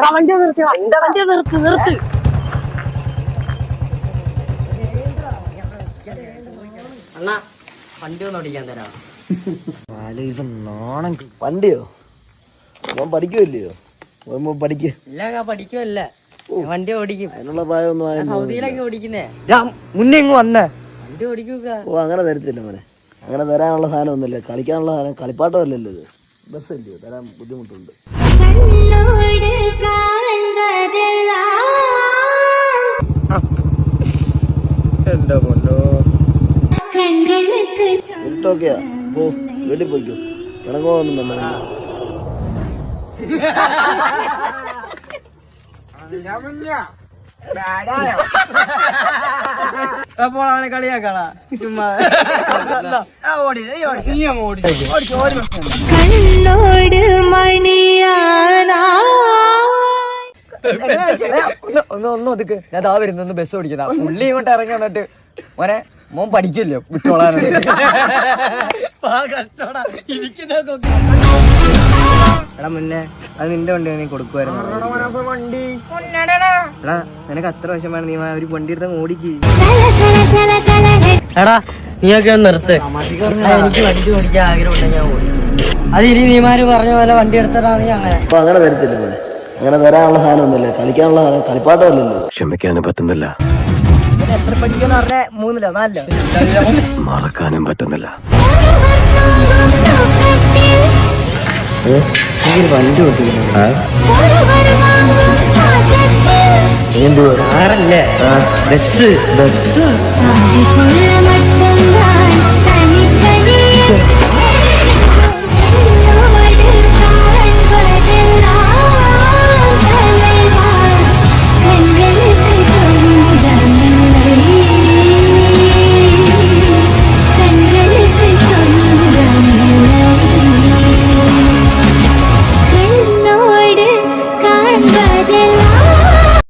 വണ്ടി നിർത്തി നിർത്ത്. അണ്ണാ വണ്ടി ഒന്ന് ഓടിക്കാൻ തരാം. വണ്ടിയോ? പഠിക്കുമല്ലയോ? പഠിക്ക ഇല്ല പഠിക്കുമല്ല, വണ്ടി ഓടിക്കും. അതിനുള്ള പ്രായമൊന്നും സൗദിയിലൊക്കെ ഓടിക്കുന്നേ. മുന്നേ ഇങ്ങ് വന്നേ വണ്ടി ഓടിക്കുക. ഓ അങ്ങനെ തരത്തില്ല മോനെ, അങ്ങനെ തരാനുള്ള സാധനം ഒന്നുമില്ല. കളിക്കാനുള്ള സാധനം കളിപ്പാട്ടമല്ലല്ലോ ഇത്, ബസ്സല്ലയോ, തരാൻ ബുദ്ധിമുട്ടുണ്ട്. എന്റെ പൊന്നോ, ഇരുട്ടൊക്കെയാ, പോ വീട്ടിൽ പോയിക്കോ, കിടങ്ങോന്നും തന്നെ. അപ്പോൾ അവനെ കളിയാക്കാടാ ചുമ്മാ. ഒന്ന് ഒതുക്ക്, ഞാൻ ദാ വരുന്നു ബസ് ഓടിക്കുന്ന. പുള്ളി ഇങ്ങോട്ട് ഇറങ്ങി വന്നിട്ട് മോനെ മോൻ പഠിക്കില്ലോ വിട്ടോളാൻ. എടാ മുന്നേ അത് നിന്റെ വണ്ടി നീ കൊടുക്കുവായിരുന്നു. എടാ നിനക്ക് അത്ര വശം വേണം, നീ ഒരു വണ്ടി എടുത്ത് ഓടിക്ക്. എടാ നീയൊക്കെ നിർത്ത്. എനിക്ക് വണ്ടി ഓടിക്കാൻ ആഗ്രഹമുണ്ടെങ്കിൽ ഞാൻ ഓടിക്കും. അത് ഇനി നീമാര് പറഞ്ഞ പോലെ വണ്ടി എടുത്തിട്ടാണെങ്കിൽ അങ്ങനെ. അപ്പൊ അങ്ങനെ തരത്തില്ല മോനെ, അങ്ങനെ തരാനുള്ള സാധനം ഒന്നുമില്ല. കളിക്കാനുള്ള സാധനം കളിപ്പാട്ടമല്ലല്ലോ. ക്ഷമിക്കാനും പറ്റുന്നില്ല, എത്ര പഠിക്കാന്ന് പറഞ്ഞ 3 4 മറക്കാനും പറ്റുന്നില്ല. വണ്ടി ഓടിക്കുന്നു കാറല്ലേ, ബസ്.